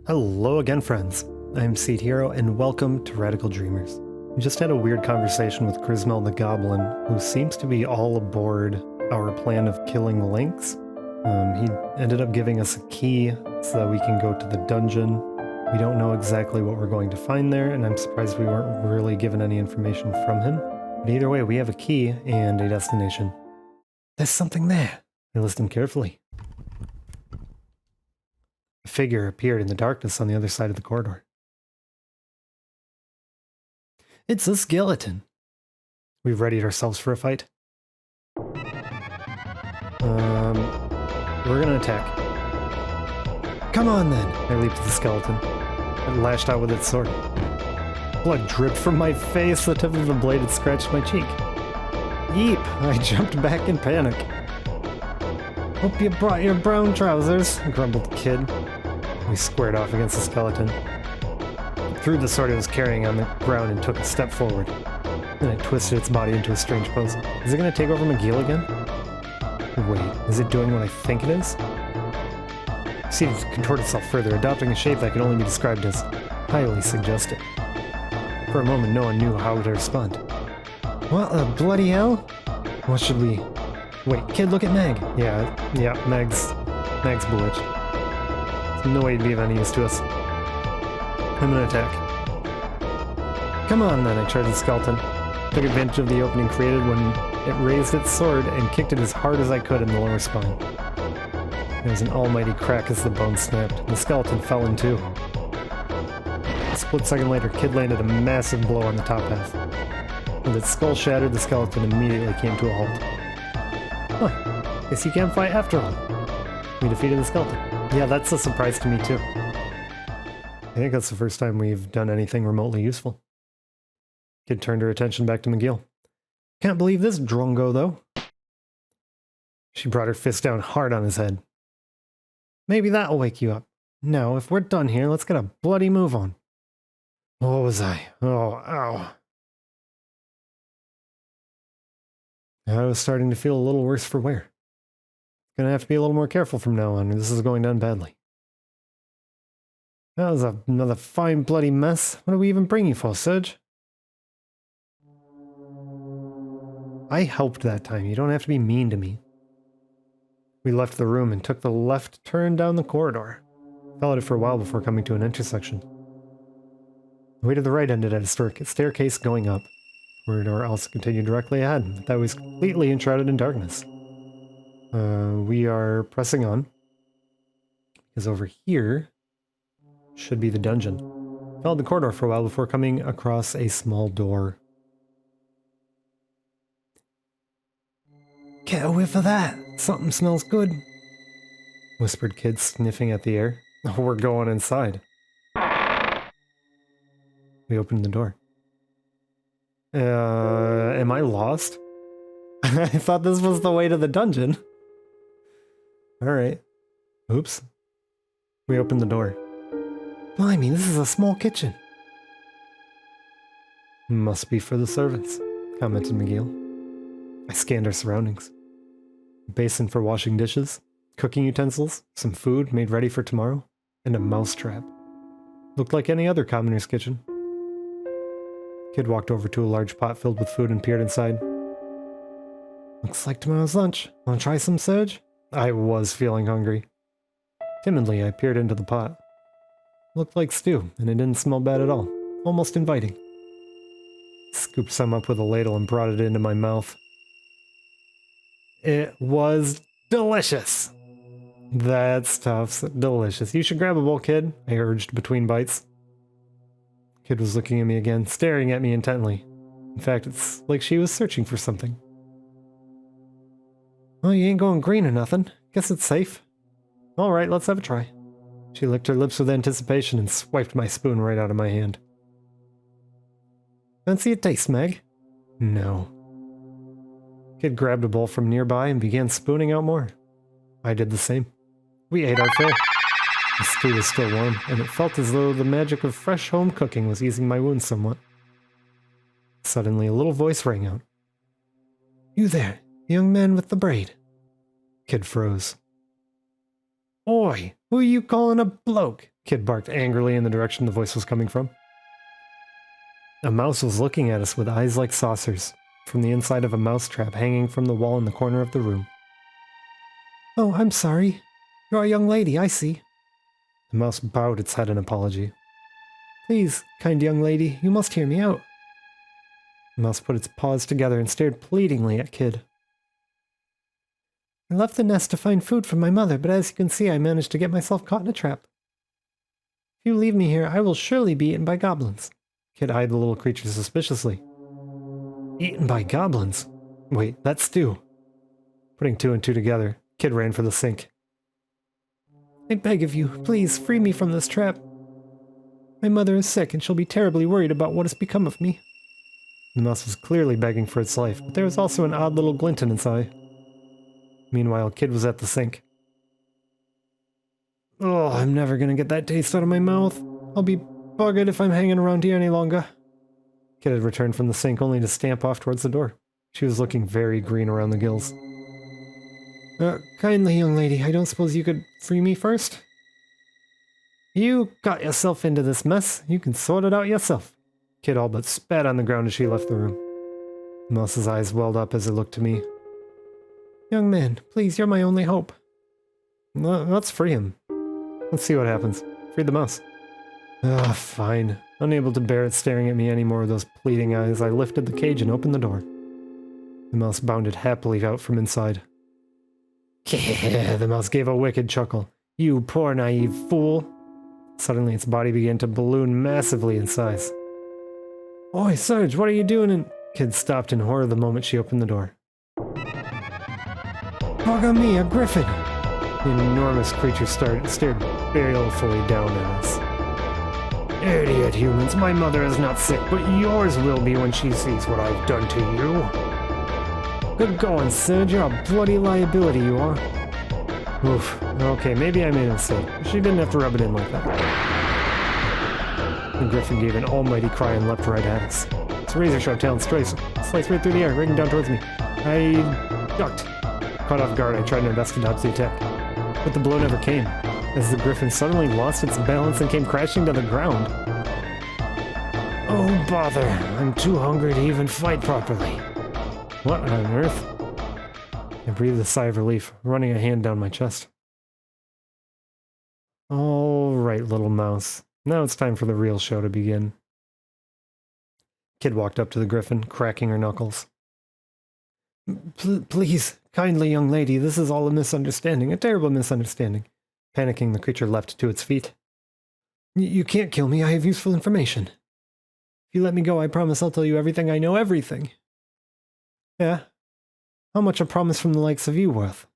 Hello again, friends. I'm Seed Hero, and welcome to Radical Dreamers. We just had a weird conversation with Grismeld the goblin, who seems to be all aboard our plan of killing Lynx. He ended up giving us a key so that we can go to the dungeon. We don't know exactly what we're going to find there, and I'm surprised we weren't really given any information from him. But either way, we have a key and a destination. There's something there. I listened carefully. A figure appeared in the darkness on the other side of the corridor. It's a skeleton. We've readied ourselves for a fight. We're gonna attack. Come on then! I leaped at the skeleton. It lashed out with its sword. Blood dripped from my face, the tip of the blade had scratched my cheek. Yeep! I jumped back in panic. Hope you brought your brown trousers, grumbled the kid. We squared off against the skeleton. I threw the sword it was carrying on the ground and took a step forward. Then I twisted its body into a strange pose. Is it going to take over McGill again? Wait, is it doing what I think it is? It proceeded to contort itself further, adopting a shape that can only be described as highly suggestive. For a moment, no one knew how to respond. What the bloody hell? What should we... Wait, kid, look at Meg. Yeah, Meg's bewitched. There's no way he'd be of any use to us. I'm gonna attack. Come on then, I charged the skeleton. Took advantage of the opening created when it raised its sword and kicked it as hard as I could in the lower spine. There was an almighty crack as the bone snapped. The skeleton fell in two. A split second later, Kid landed a massive blow on the top half. With its skull shattered, the skeleton immediately came to a halt. Huh, guess you can't fight after all. We defeated the skeleton. Yeah, that's a surprise to me too. I think that's the first time we've done anything remotely useful. Kid turned her attention back to McGill. Can't believe this drongo, though. She brought her fist down hard on his head. Maybe that'll wake you up. Now, if we're done here, let's get a bloody move on. What was I? Oh, ow. I was starting to feel a little worse for wear. Gonna have to be a little more careful from now on, or this is going down badly. That was another fine bloody mess. What are we even bringing for, Serge? I helped that time. You don't have to be mean to me. We left the room and took the left turn down the corridor. Followed it for a while before coming to an intersection. The way to the right ended at a staircase going up. The corridor also continued directly ahead, but that was completely enshrouded in darkness. We are pressing on. Because over here should be the dungeon. Followed the corridor for a while before coming across a small door. Get a whiff of that! Something smells good! Whispered Kid, sniffing at the air. Oh, we're going inside. We opened the door. Am I lost? I thought this was the way to the dungeon. Alright. Oops. We opened the door. Blimey, this is a small kitchen. Must be for the servants, commented McGill. I scanned our surroundings. A basin for washing dishes, cooking utensils, some food made ready for tomorrow, and a mousetrap. Looked like any other commoner's kitchen. Kid walked over to a large pot filled with food and peered inside. Looks like tomorrow's lunch. Wanna try some, Serge? I was feeling hungry. Timidly, I peered into the pot. Looked like stew, and it didn't smell bad at all. Almost inviting. Scooped some up with a ladle and brought it into my mouth. It was delicious. That stuff's delicious. You should grab a bowl, Kid, I urged between bites. Kid was looking at me again, staring at me intently. In fact, it's like she was searching for something. Well, you ain't going green or nothing. Guess it's safe. Alright, let's have a try. She licked her lips with anticipation and swiped my spoon right out of my hand. Fancy a taste, Meg? No. Kid grabbed a bowl from nearby and began spooning out more. I did the same. We ate our fill. The stew was still warm, and it felt as though the magic of fresh home cooking was easing my wounds somewhat. Suddenly, a little voice rang out. You there, young man with the braid. Kid froze. Oi, who are you calling a bloke? Kid barked angrily in the direction the voice was coming from. A mouse was looking at us with eyes like saucers, from the inside of a mouse trap hanging from the wall in the corner of the room. Oh, I'm sorry. You're a young lady, I see. The mouse bowed its head in apology. Please, kind young lady, you must hear me out. The mouse put its paws together and stared pleadingly at Kid. I left the nest to find food for my mother, but as you can see, I managed to get myself caught in a trap. If you leave me here, I will surely be eaten by goblins. Kid eyed the little creature suspiciously. Eaten by goblins? Wait, that's stew. Putting two and two together, Kid ran for the sink. I beg of you, please free me from this trap. My mother is sick and she'll be terribly worried about what has become of me. The mouse was clearly begging for its life, but there was also an odd little glint in its eye. Meanwhile, Kid was at the sink. Oh, I'm never gonna get that taste out of my mouth. I'll be buggered if I'm hanging around here any longer. Kid had returned from the sink only to stamp off towards the door. She was looking very green around the gills. Kindly young lady, I don't suppose you could free me first? You got yourself into this mess. You can sort it out yourself. Kid all but spat on the ground as she left the room. The mouse's eyes welled up as it looked to me. Young man, please, you're my only hope. Let's free him. Let's see what happens. Free the mouse. Fine. Unable to bear it staring at me anymore with those pleading eyes, I lifted the cage and opened the door. The mouse bounded happily out from inside. The mouse gave a wicked chuckle. You poor naive fool. Suddenly its body began to balloon massively in size. Oi, Serge, what are you doing in... Kid stopped in horror the moment she opened the door. Bugger me, a griffin! The enormous creature stared balefully down at us. Idiot humans, my mother is not sick, but yours will be when she sees what I've done to you. Good going, Serge, you're a bloody liability, you are. Oof, okay, maybe I made a mistake. She didn't have to rub it in like that. The griffin gave an almighty cry and leapt right at us. Its razor-sharp talons sliced right through the air, raking down towards me. I ducked. Caught off guard, I tried my best to dodge the attack. But the blow never came, as the griffin suddenly lost its balance and came crashing to the ground. Oh bother, I'm too hungry to even fight properly. What on earth? I breathed a sigh of relief, running a hand down my chest. All right, little mouse. Now it's time for the real show to begin. Kid walked up to the griffin, cracking her knuckles. Please, kindly young lady, this is all a misunderstanding, a terrible misunderstanding. Panicking, the creature leapt to its feet. You can't kill me, I have useful information. If you let me go, I promise I'll tell you everything I know, everything. Yeah? How much a promise from the likes of you worth?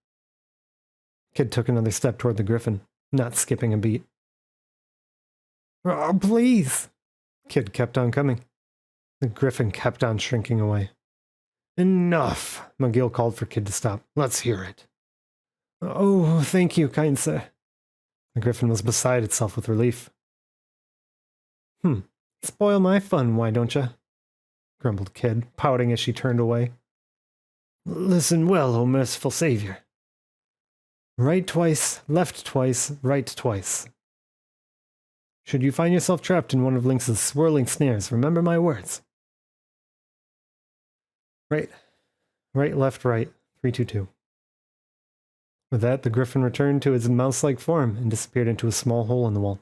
Kid took another step toward the griffin, not skipping a beat. Oh, please! Kid kept on coming. The griffin kept on shrinking away. Enough! McGill called for Kid to stop. Let's hear it. Oh, thank you, kind sir. The griffin was beside itself with relief. Spoil my fun, why don't you? Grumbled Kid, pouting as she turned away. Listen well, O merciful savior. Right twice, left twice, right twice. Should you find yourself trapped in one of Lynx's swirling snares, remember my words. Right, left, right, 3-2-2. With that, the griffin returned to its mouse-like form and disappeared into a small hole in the wall.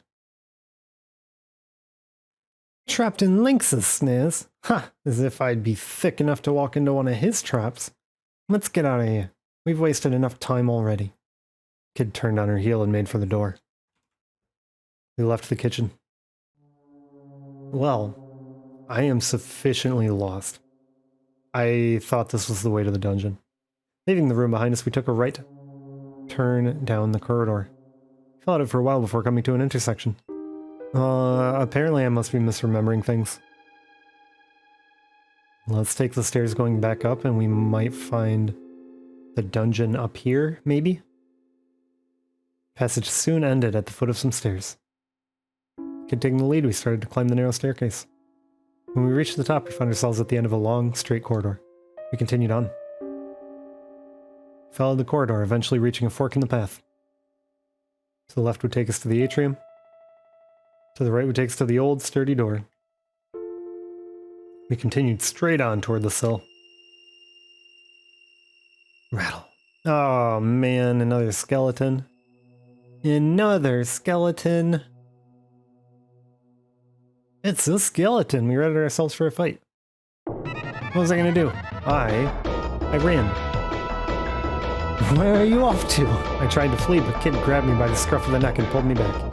Trapped in Lynx's snares? Ha! As if I'd be thick enough to walk into one of his traps. Let's get out of here. We've wasted enough time already. Kid turned on her heel and made for the door. We left the kitchen. Well, I am sufficiently lost. I thought this was the way to the dungeon. Leaving the room behind us, we took a right turn down the corridor. Followed it for a while before coming to an intersection. Apparently I must be misremembering things. Let's take the stairs going back up and we might find the dungeon up here, maybe? Passage soon ended at the foot of some stairs. Kid taking the lead, we started to climb the narrow staircase. When we reached the top, we found ourselves at the end of a long, straight corridor. We continued on. We followed the corridor, eventually reaching a fork in the path. To the left would take us to the atrium. To the right, which takes to the old, sturdy door. We continued straight on toward the cell. Rattle. Oh man, another skeleton. Another skeleton. It's a skeleton. We readied ourselves for a fight. What was I gonna do? I ran. Where are you off to? I tried to flee, but Kid grabbed me by the scruff of the neck and pulled me back.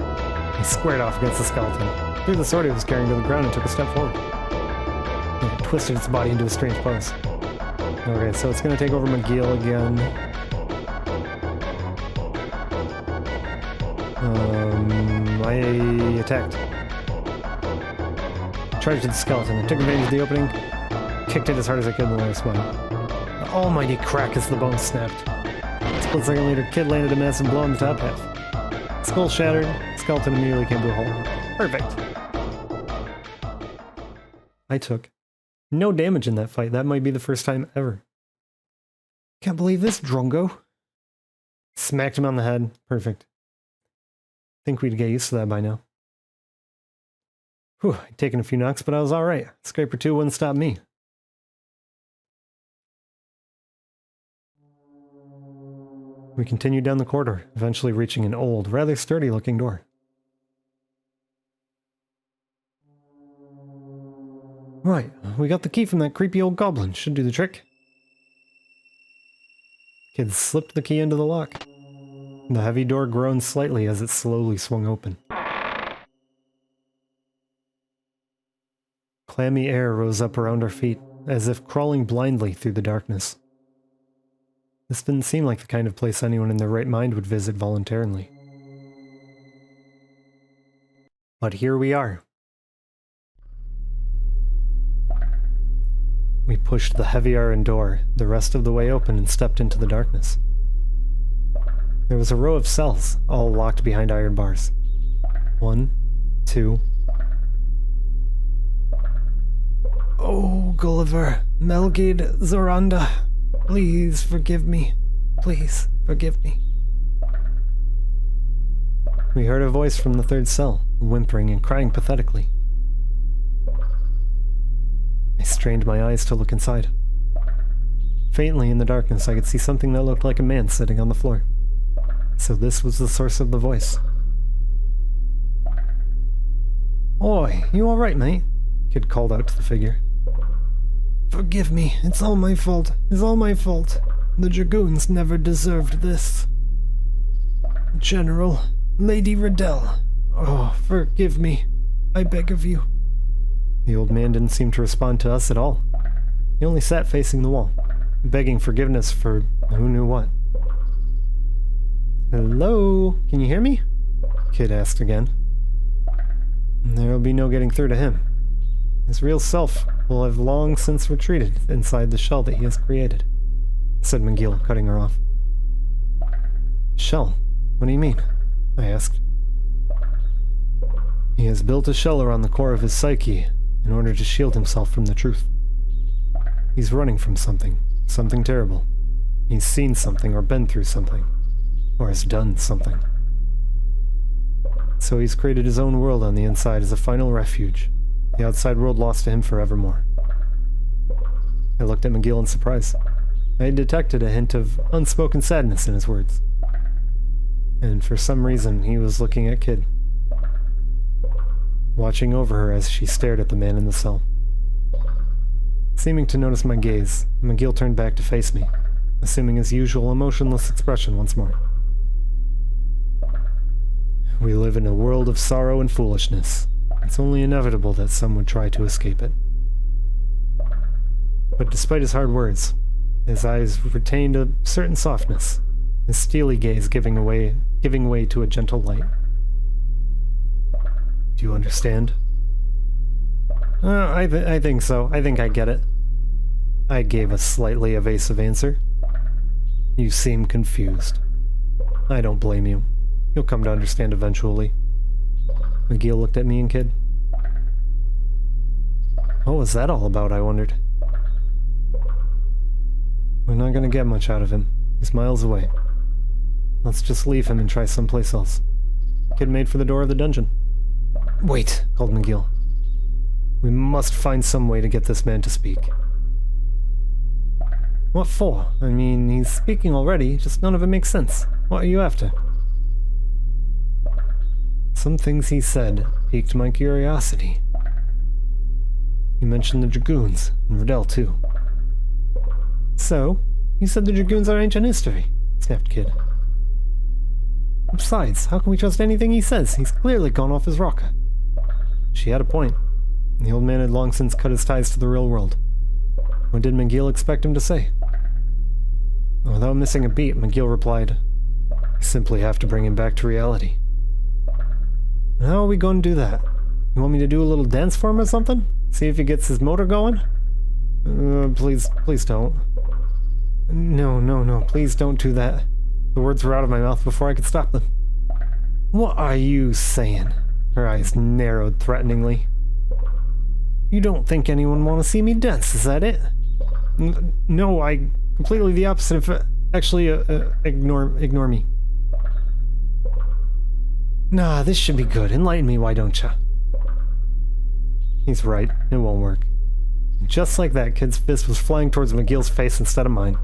He squared off against the skeleton, threw the sword he was carrying to the ground and took a step forward. It twisted its body into a strange pose. Okay, so it's gonna take over McGill again. I attacked. Charged at the skeleton. I took advantage of the opening, kicked it as hard as I could in the lower spine. The almighty crack as the bone snapped. A split second later, Kid landed a massive blow on the top half. Skull shattered, skeleton immediately came to a halt. Perfect. I took no damage in that fight. That might be the first time ever. Can't believe this, Drongo. Smacked him on the head. Perfect. Think we'd get used to that by now. Whew, I'd taken a few knocks, but I was alright. Scraper 2 wouldn't stop me. We continued down the corridor, eventually reaching an old, rather sturdy-looking door. Right, we got the key from that creepy old goblin. Should do the trick. Kid slipped the key into the lock. The heavy door groaned slightly as it slowly swung open. Clammy air rose up around our feet, as if crawling blindly through the darkness. This didn't seem like the kind of place anyone in their right mind would visit voluntarily. But here we are. We pushed the heavy iron door the rest of the way open and stepped into the darkness. There was a row of cells, all locked behind iron bars. 1, 2. Oh, Gulliver, Melgid, Zoranda, please forgive me. Please forgive me. We heard a voice from the third cell, whimpering and crying pathetically. I strained my eyes to look inside. Faintly in the darkness, I could see something that looked like a man sitting on the floor. So this was the source of the voice. Oi, you alright, mate? Kid called out to the figure. Forgive me, it's all my fault. It's all my fault. The Dragoons never deserved this. General, Lady Riddel. Oh, forgive me. I beg of you. The old man didn't seem to respond to us at all. He only sat facing the wall, begging forgiveness for who knew what. Hello? Can you hear me? Kid asked again. There'll be no getting through to him. His real self will have long since retreated inside the shell that he has created, said McGill, cutting her off. Shell? What do you mean? I asked. He has built a shell around the core of his psyche in order to shield himself from the truth. He's running from something terrible. He's seen something or been through something, or has done something. So he's created his own world on the inside as a final refuge, the outside world lost to him forevermore. I looked at McGill in surprise. I had detected a hint of unspoken sadness in his words. And for some reason, he was looking at Kid, watching over her as she stared at the man in the cell. Seeming to notice my gaze, McGill turned back to face me, assuming his usual emotionless expression once more. We live in a world of sorrow and foolishness. It's only inevitable that some would try to escape it. But despite his hard words, his eyes retained a certain softness, his steely gaze giving way to a gentle light. Do you understand? I think so. I think I get it. I gave a slightly evasive answer. You seem confused. I don't blame you. You'll come to understand eventually. McGill looked at me and Kid. What was that all about, I wondered. We're not gonna get much out of him. He's miles away. Let's just leave him and try someplace else. Kid made for the door of the dungeon. Wait, called McGill. We must find some way to get this man to speak. What for? I mean, he's speaking already, just none of it makes sense. What are you after? Some things he said piqued my curiosity. He mentioned the Dragoons, and Riddel too. So, you said the Dragoons are ancient history, snapped Kid. Besides, how can we trust anything he says? He's clearly gone off his rocker. She had a point. The old man had long since cut his ties to the real world. What did McGill expect him to say? Without missing a beat, McGill replied, "We simply have to bring him back to reality." How are we going to do that? You want me to do a little dance for him or something? See if he gets his motor going? Please don't. No, please don't do that. The words were out of my mouth before I could stop them. What are you saying? Her eyes narrowed threateningly. You don't think anyone want to see me dance, is that it? No, I completely the opposite of... Actually, ignore me. Nah, this should be good. Enlighten me, why don't ya? He's right. It won't work. Just like that, Kid's fist was flying towards McGill's face instead of mine.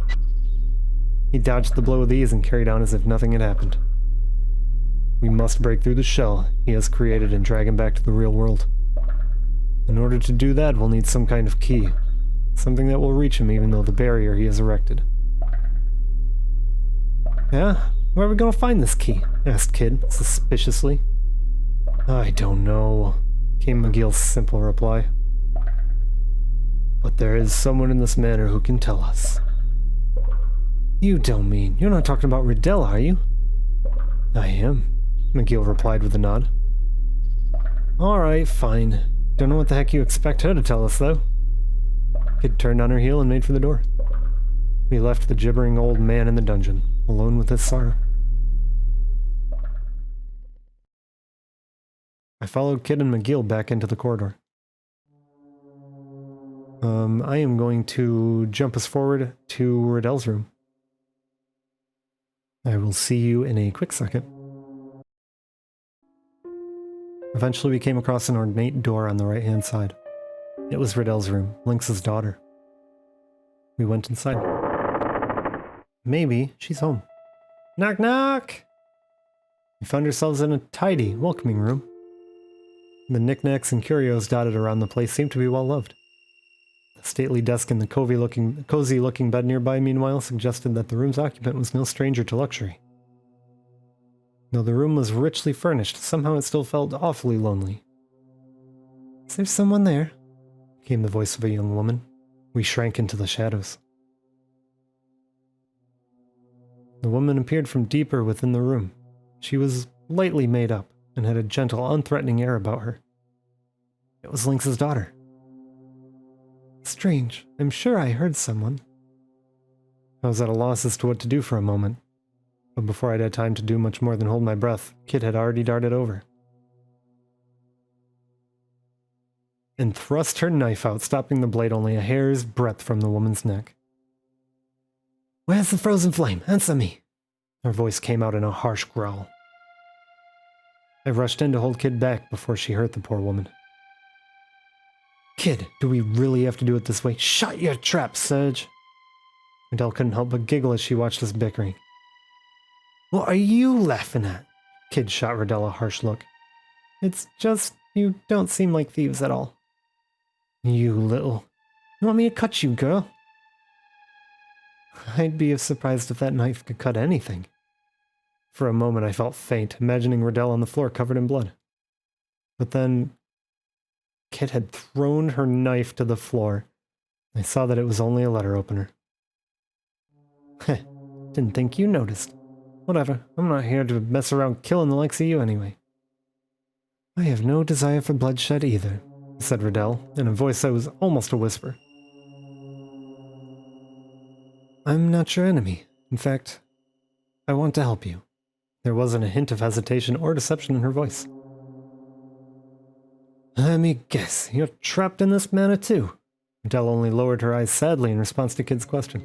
He dodged the blow with ease and carried on as if nothing had happened. We must break through the shell he has created and drag him back to the real world. In order to do that, we'll need some kind of key. Something that will reach him even though the barrier he has erected. Yeah? Where are we gonna find this key? Asked Kid, suspiciously. I don't know, came McGill's simple reply. But there is someone in this manor who can tell us. You don't mean... You're not talking about Riddel, are you? I am, McGill replied with a nod. Alright, fine. Don't know what the heck you expect her to tell us, though. Kid turned on her heel and made for the door. We left the gibbering old man in the dungeon, alone with his sorrow. I followed Kid and McGill back into the corridor. I am going to jump us forward to Riddel's room. I will see you in a quick second. Eventually we came across an ornate door on the right-hand side. It was Riddel's room, Lynx's daughter. We went inside. Maybe she's home. Knock knock! We found ourselves in a tidy, welcoming room. The knickknacks and curios dotted around the place seemed to be well loved. The stately desk and the cozy-looking bed nearby, meanwhile, suggested that the room's occupant was no stranger to luxury. Though the room was richly furnished, somehow it still felt awfully lonely. Is there someone there? Came the voice of a young woman. We shrank into the shadows. The woman appeared from deeper within the room. She was lightly made up and had a gentle, unthreatening air about her. It was Lynx's daughter. Strange. I'm sure I heard someone. I was at a loss as to what to do for a moment, but before I'd had time to do much more than hold my breath, Kid had already darted over and thrust her knife out, stopping the blade only a hair's breadth from the woman's neck. Where's the frozen flame? Answer me! Her voice came out in a harsh growl. I rushed in to hold Kid back before she hurt the poor woman. Kid, do we really have to do it this way? Shut your trap, Serge! Riddel couldn't help but giggle as she watched us bickering. What are you laughing at? Kid shot Riddel a harsh look. It's just, you don't seem like thieves at all. You little... You want me to cut you, girl? I'd be surprised if that knife could cut anything. For a moment I felt faint, imagining Riddel on the floor covered in blood. But then... Kit had thrown her knife to the floor. I saw that it was only a letter opener. Heh, didn't think you noticed. Whatever, I'm not here to mess around killing the likes of you anyway. I have no desire for bloodshed either, said Riddel, in a voice that was almost a whisper. I'm not your enemy. In fact, I want to help you. There wasn't a hint of hesitation or deception in her voice. Let me guess, you're trapped in this manner too. Riddel only lowered her eyes sadly in response to Kid's question.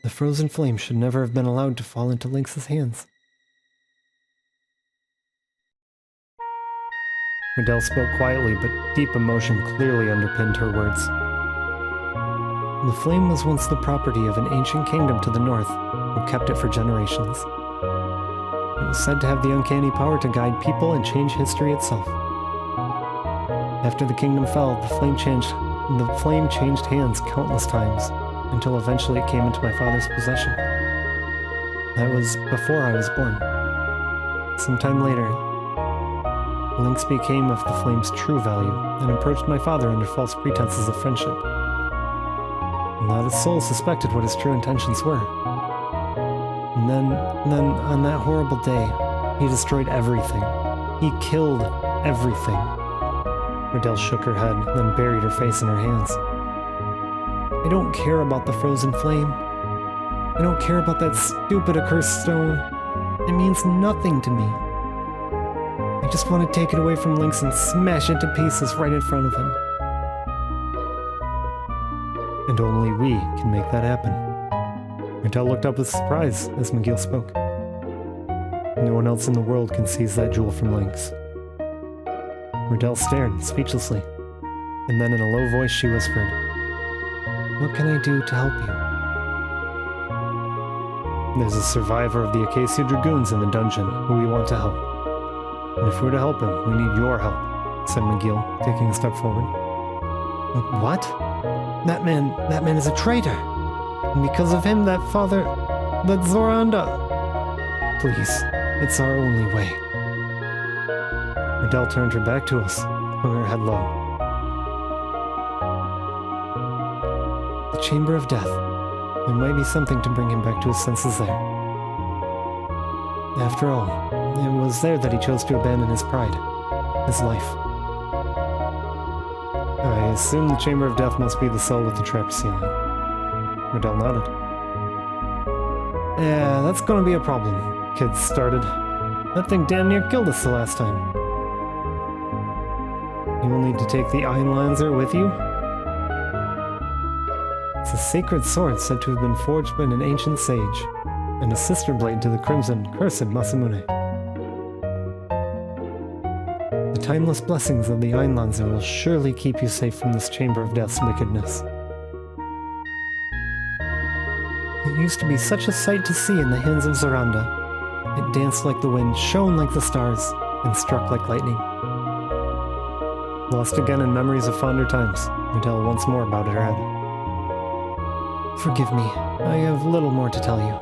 The frozen flame should never have been allowed to fall into Lynx's hands. Riddel spoke quietly, but deep emotion clearly underpinned her words. The flame was once the property of an ancient kingdom to the north, who kept it for generations. It was said to have the uncanny power to guide people and change history itself. After the kingdom fell, the flame changed hands countless times, until eventually it came into my father's possession. That was before I was born. Sometime later, Lynx became of the flame's true value, and approached my father under false pretenses of friendship. Not a soul suspected what his true intentions were. And then, on that horrible day, he destroyed everything. He killed everything. Riddel shook her head, then buried her face in her hands. I don't care about the frozen flame. I don't care about that stupid accursed stone. It means nothing to me. I just want to take it away from Lynx and smash it to pieces right in front of him. And only we can make that happen. Riddel looked up with surprise as McGill spoke. No one else in the world can seize that jewel from Lynx. Riddel stared, speechlessly, and then in a low voice she whispered, "What can I do to help you?" "There's a survivor of the Acacia Dragoons in the dungeon who we want to help. And if we're to help him, we need your help," said McGill, taking a step forward. "What? That man is a traitor. And because of him, that Zoranda. Please, it's our only way." Riddel turned her back to us, hung her head low. The Chamber of Death. There might be something to bring him back to his senses there. After all, it was there that he chose to abandon his pride, his life. I assume the Chamber of Death must be the cell with the trapped ceiling. Riddel nodded. "Yeah, that's gonna be a problem," Kid started. "That thing damn near killed us the last time." "You will need to take the Einlanzer with you?" "It's a sacred sword said to have been forged by an ancient sage, and a sister blade to the crimson, cursed Masamune. The timeless blessings of the Einlanzer will surely keep you safe from this Chamber of Death's wickedness. It used to be such a sight to see in the hands of Zoranda. It danced like the wind, shone like the stars, and struck like lightning." Lost again in memories of fonder times, Riddel once more bowed her head. "Forgive me, I have little more to tell you."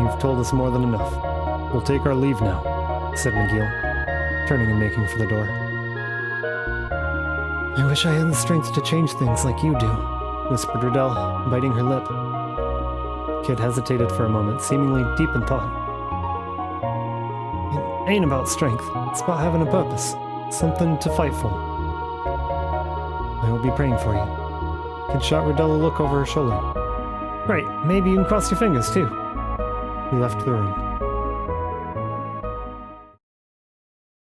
"You've told us more than enough. We'll take our leave now," said McGill, turning and making for the door. "I wish I had the strength to change things like you do," whispered Riddel, biting her lip. Kid hesitated for a moment, seemingly deep in thought. "It ain't about strength. It's about having a purpose. Something to fight for. I will be praying for you." Kid shot Riddel a look over her shoulder. "Great, maybe you can cross your fingers too." He left the room.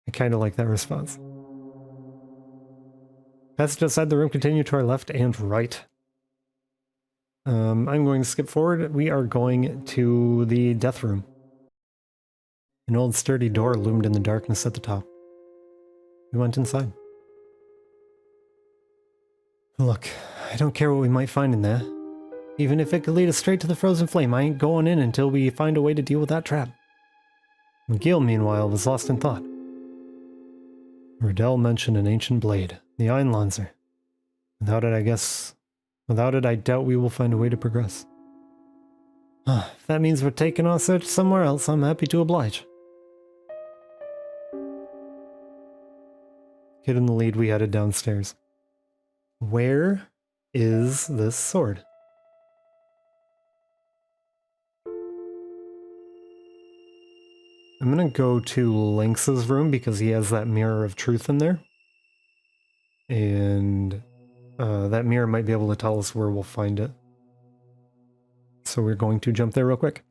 I kinda like that response. Passage outside the room continued to our left and right. I'm going to skip forward. We are going to the death room. An old sturdy door loomed in the darkness at the top. We went inside. Look, I don't care what we might find in there. Even if it could lead us straight to the frozen flame, I ain't going in until we find a way to deal with that trap. McGill, meanwhile, was lost in thought. Riddel mentioned an ancient blade, the Einlanzer. Without it, I doubt we will find a way to progress. If that means we're taking our search somewhere else, I'm happy to oblige. Kid in the lead, we headed downstairs. Where is this sword? I'm gonna go to Lynx's room because he has that mirror of truth in there. And that mirror might be able to tell us where we'll find it. So we're going to jump there real quick.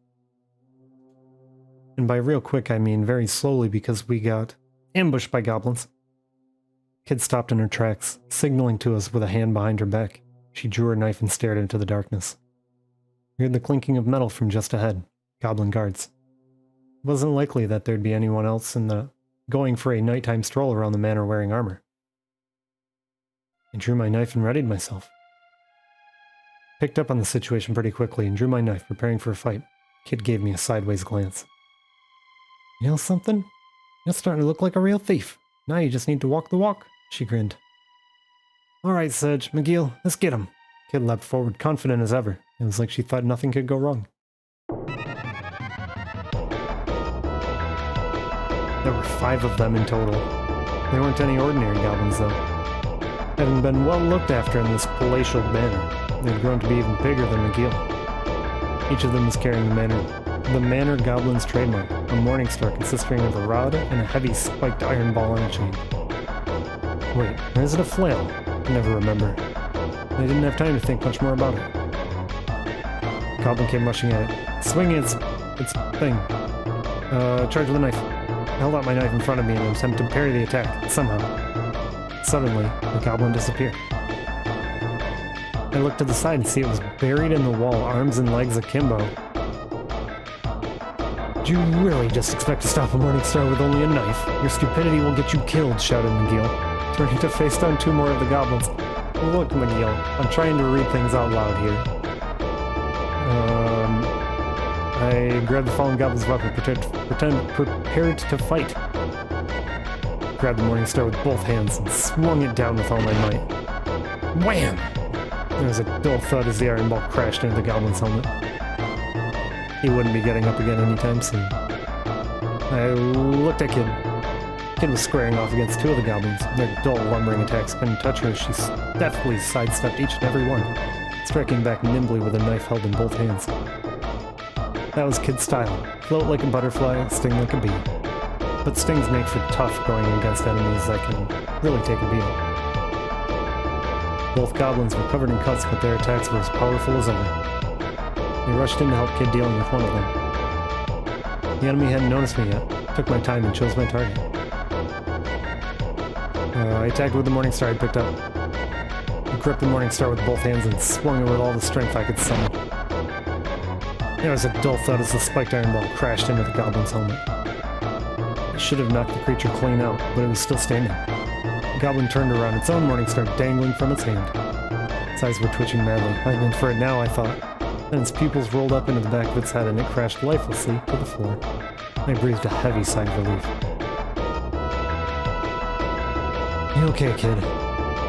And by real quick, I mean very slowly because we got ambushed by goblins. Kid stopped in her tracks, signaling to us with a hand behind her back. She drew her knife and stared into the darkness. We heard the clinking of metal from just ahead. Goblin guards. It wasn't likely that there'd be anyone else in the going for a nighttime stroll around the manor wearing armor. I drew my knife and readied myself. Picked up on the situation pretty quickly and drew my knife, preparing for a fight. Kid gave me a sideways glance. You know something? You're starting to look like a real thief. Now you just need to walk the walk, she grinned. Alright, Sedge, McGill, let's get him. Kid leapt forward, confident as ever. It was like she thought nothing could go wrong. There were 5 of them in total. They weren't any ordinary goblins, though. Having been well looked after in this palatial manor, they'd grown to be even bigger than McGill. Each of them was carrying the manor goblin's trademark, a morning star consisting of a rod and a heavy spiked iron ball on a chain. Wait, or is it a flail? I never remember. I didn't have time to think much more about it. The goblin came rushing at it, swinging its thing. Charged with a knife. I held out my knife in front of me in an attempt to parry the attack, somehow. Suddenly, the goblin disappeared. I looked to the side and see it was buried in the wall, arms and legs akimbo. Do you really just expect to stop a Morningstar with only a knife? Your stupidity will get you killed, shouted McGill, turning to face down 2 more of the goblins. Look, McGill, I'm trying to read things out loud here. I grabbed the fallen goblin's weapon, prepared to fight. Grabbed the Morningstar with both hands and swung it down with all my might. Wham! There was a dull thud as the iron ball crashed into the goblin's helmet. He wouldn't be getting up again anytime soon. I looked at Kid. Kid was squaring off against 2 of the goblins. Their dull, lumbering attacks couldn't touch her as she deftly sidestepped each and every one, striking back nimbly with a knife held in both hands. That was Kid's style. Float like a butterfly, sting like a bee. But stings make for tough going against enemies that can really take a beating. Both goblins were covered in cuts, but their attacks were as powerful as ever. They rushed in to help Kid dealing with one of them. The enemy hadn't noticed me yet. Took my time and chose my target. I attacked with the Morningstar I picked up. I gripped the Morningstar with both hands and swung it with all the strength I could summon. There was a dull thud as the spiked iron ball crashed into the goblin's helmet. It should have knocked the creature clean out, but it was still standing. The goblin turned around, its own Morningstar dangling from its hand. Its eyes were twitching madly. I'm in for it now, I thought. Then its pupils rolled up into the back of its head and it crashed lifelessly to the floor. I breathed a heavy sigh of relief. You okay, Kid?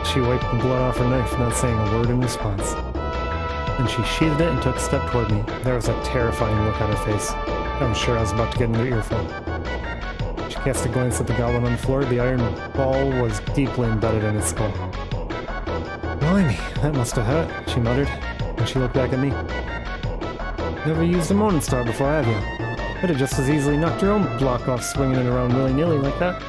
She wiped the blood off her knife, not saying a word in response. Then she sheathed it and took a step toward me. There was a terrifying look on her face. I was sure I was about to get into earful. She cast a glance at the goblin on the floor. The iron ball was deeply embedded in its skull. Blimey, that must have hurt, she muttered, and she looked back at me. Never used a Morningstar before, have you? Could have just as easily knocked your own block off swinging it around willy-nilly like that.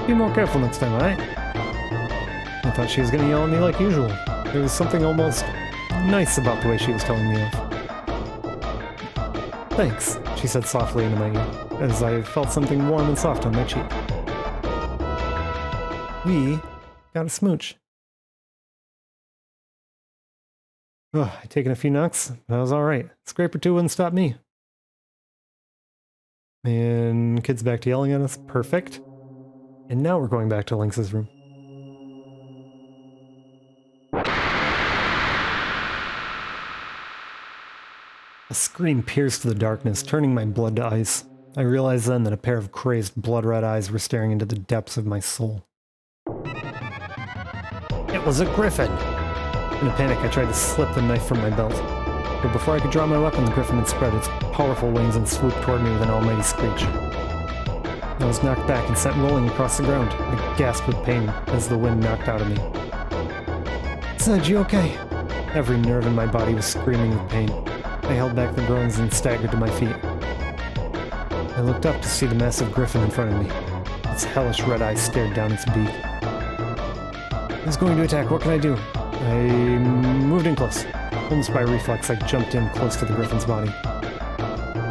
Be more careful next time, alright? I thought she was going to yell at me like usual. There was something almost nice about the way she was telling me off. Thanks, she said softly into my ear, as I felt something warm and soft on my cheek. We got a smooch. I'd taken a few knocks, but I was alright. Scrape or 2 wouldn't stop me. And Kid's back to yelling at us. Perfect. And now we're going back to Lynx's room. A scream pierced the darkness, turning my blood to ice. I realized then that a pair of crazed, blood-red eyes were staring into the depths of my soul. It was a griffin! In a panic, I tried to slip the knife from my belt. But before I could draw my weapon, the griffin had spread its powerful wings and swooped toward me with an almighty screech. I was knocked back and sent rolling across the ground. I gasped with pain as the wind knocked out of me. Sedge, you okay? Every nerve in my body was screaming with pain. I held back the groans and staggered to my feet. I looked up to see the massive griffin in front of me. Its hellish red eyes stared down its beak. It was going to attack. What can I do? I moved in close. Almost by reflex, I jumped in close to the griffin's body.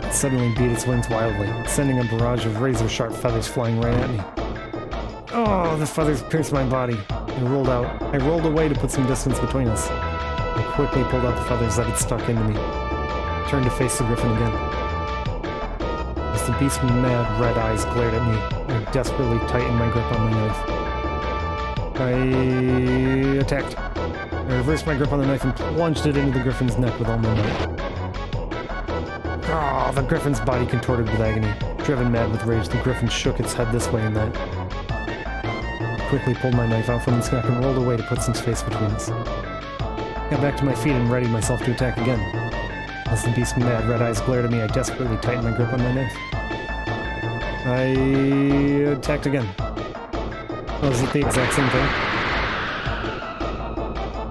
It suddenly beat its wings wildly, sending a barrage of razor-sharp feathers flying right at me. Oh, the feathers pierced my body. I rolled away to put some distance between us. I quickly pulled out the feathers that had stuck into me. Turned to face the griffin again. As the beast's mad red eyes glared at me, I desperately tightened my grip on my knife. I attacked. I reversed my grip on the knife and plunged it into the griffin's neck with all my might. Ah, the griffin's body contorted with agony. Driven mad with rage, the griffin shook its head this way and that. I quickly pulled my knife out from its neck and rolled away to put some space between us. Got back to my feet and readied myself to attack again. As the beast's mad red eyes glared at me, I desperately tightened my grip on my knife. I attacked again. Was it the exact same thing?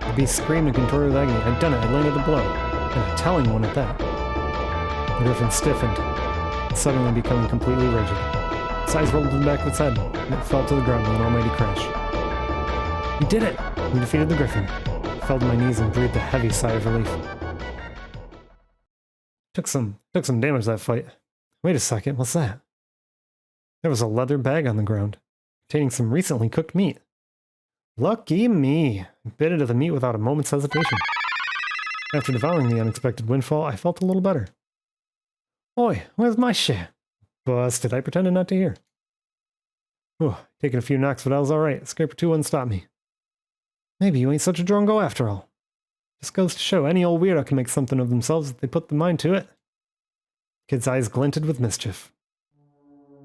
The beast screamed and contorted with agony. I'd done it. I landed a blow. And a telling one at that. The griffin stiffened, suddenly becoming completely rigid. Its eyes rolled to the back of its head, and it fell to the ground with an almighty crash. We did it! We defeated the griffin. I fell to my knees and breathed a heavy sigh of relief. Took some damage that fight. Wait a second, what's that? There was a leather bag on the ground, containing some recently cooked meat. Lucky me! I bit into the meat without a moment's hesitation. After devouring the unexpected windfall, I felt a little better. Oi, where's my share? Busted, I pretended not to hear. Whew, taking a few knocks, but I was alright. Scraper 2 wouldn't stop me. Maybe you ain't such a drongo after all. Just goes to show any old weirdo can make something of themselves if they put the mind to it. Kid's eyes glinted with mischief.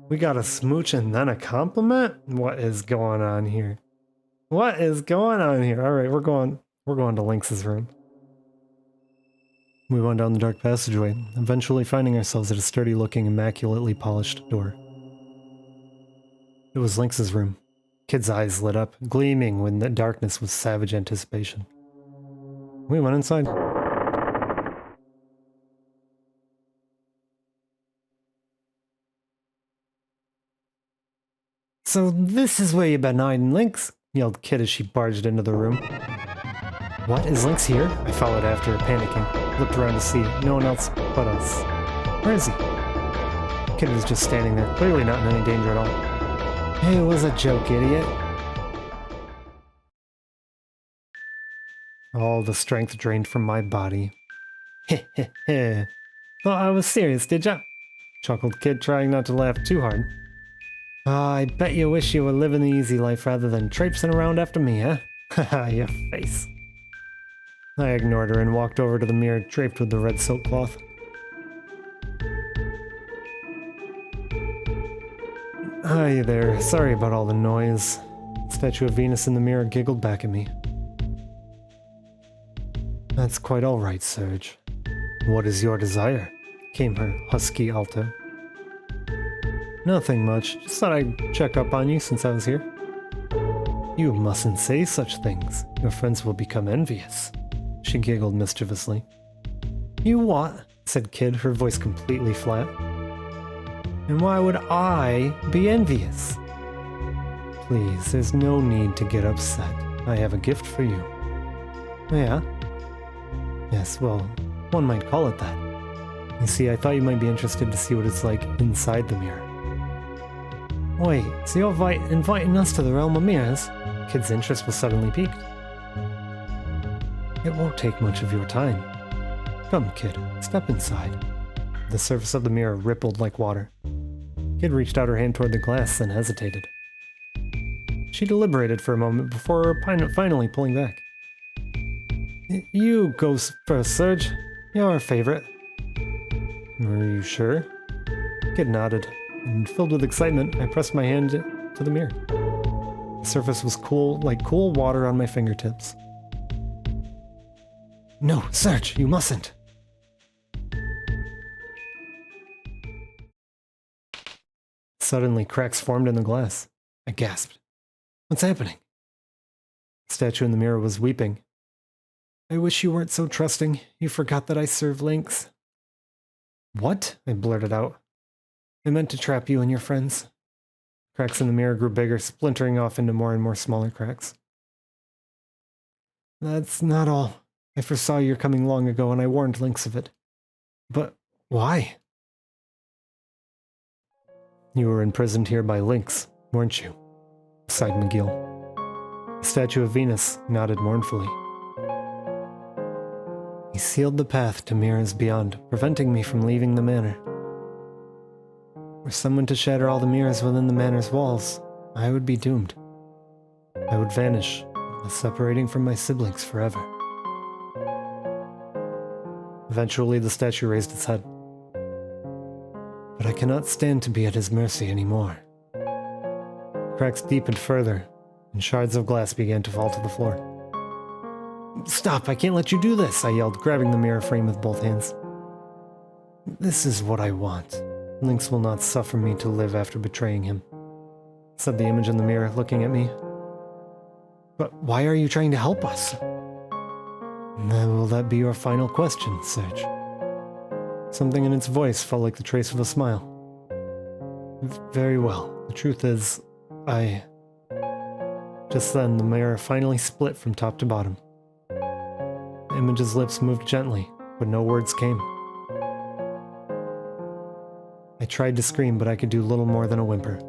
We got a smooch and then a compliment? What is going on here? What is going on here? Alright, we're going to Lynx's room. We went down the dark passageway, eventually finding ourselves at a sturdy-looking, immaculately polished door. It was Lynx's room. Kid's eyes lit up, gleaming in the darkness with savage anticipation. We went inside. So this is where you've been hiding, Lynx? Yelled Kid as she barged into the room. What, is Lynx here? I followed after her, panicking. Looked around to see. No one else but us. Where is he? Kid was just standing there, clearly not in any danger at all. It was a joke, idiot. All the strength drained from my body. Heh heh heh. Thought I was serious, did ya? Chuckled Kid, trying not to laugh too hard. I bet you wish you were living the easy life rather than traipsing around after me, huh? Haha, your face. I ignored her and walked over to the mirror draped with the red silk cloth. Hi there, sorry about all the noise. The statue of Venus in the mirror giggled back at me. That's quite all right, Serge. What is your desire? Came her husky alto. Nothing much, just thought I'd check up on you since I was here. You mustn't say such things. Your friends will become envious. She giggled mischievously. You what? Said Kid, her voice completely flat. And why would I be envious? Please, there's no need to get upset. I have a gift for you. Yeah? Yes, well, one might call it that. You see, I thought you might be interested to see what it's like inside the mirror. Wait, so you're inviting us to the realm of mirrors? Kid's interest was suddenly piqued. It won't take much of your time. Come, Kid, step inside. The surface of the mirror rippled like water. Kid reached out her hand toward the glass, then hesitated. She deliberated for a moment before finally pulling back. You go first, Serge. You're our favorite. Are you sure? Kid nodded, and filled with excitement, I pressed my hand to the mirror. The surface was cool, like cool water on my fingertips. No, Serge, you mustn't. Suddenly, cracks formed in the glass. I gasped. What's happening? The statue in the mirror was weeping. I wish you weren't so trusting. You forgot that I serve Lynx. What? I blurted out. I meant to trap you and your friends. Cracks in the mirror grew bigger, splintering off into more and more smaller cracks. That's not all. I foresaw your coming long ago, and I warned Lynx of it. But why? You were imprisoned here by Lynx, weren't you? Sighed McGill. The statue of Venus nodded mournfully. He sealed the path to mirrors beyond, preventing me from leaving the manor. Were someone to shatter all the mirrors within the manor's walls, I would be doomed. I would vanish, separating from my siblings forever. Eventually, the statue raised its head. But I cannot stand to be at his mercy anymore. Cracks deepened further, and shards of glass began to fall to the floor. Stop, I can't let you do this, I yelled, grabbing the mirror frame with both hands. This is what I want. Lynx will not suffer me to live after betraying him, said the image in the mirror, looking at me. But why are you trying to help us? Will that be your final question, Serge? Something in its voice felt like the trace of a smile. Very well. The truth is, Just then, the mirror finally split from top to bottom. The image's lips moved gently, but no words came. I tried to scream, but I could do little more than a whimper.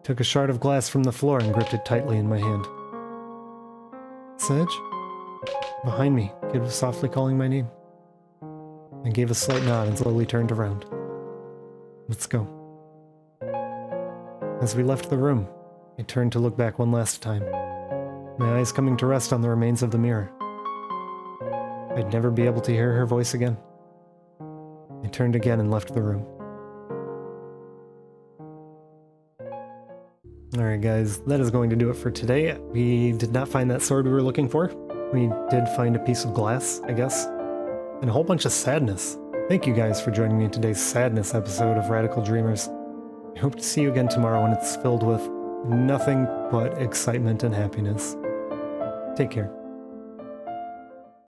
Took a shard of glass from the floor and gripped it tightly in my hand. Sedge? Behind me, a kid was softly calling my name. I gave a slight nod and slowly turned around. Let's go. As we left the room, I turned to look back one last time, my eyes coming to rest on the remains of the mirror. I'd never be able to hear her voice again. I turned again and left the room. Alright guys, that is going to do it for today. We did not find that sword we were looking for. We did find a piece of glass, I guess, and a whole bunch of sadness. Thank you guys for joining me in today's sadness episode of Radical Dreamers. I hope to see you again tomorrow when it's filled with nothing but excitement and happiness. Take care.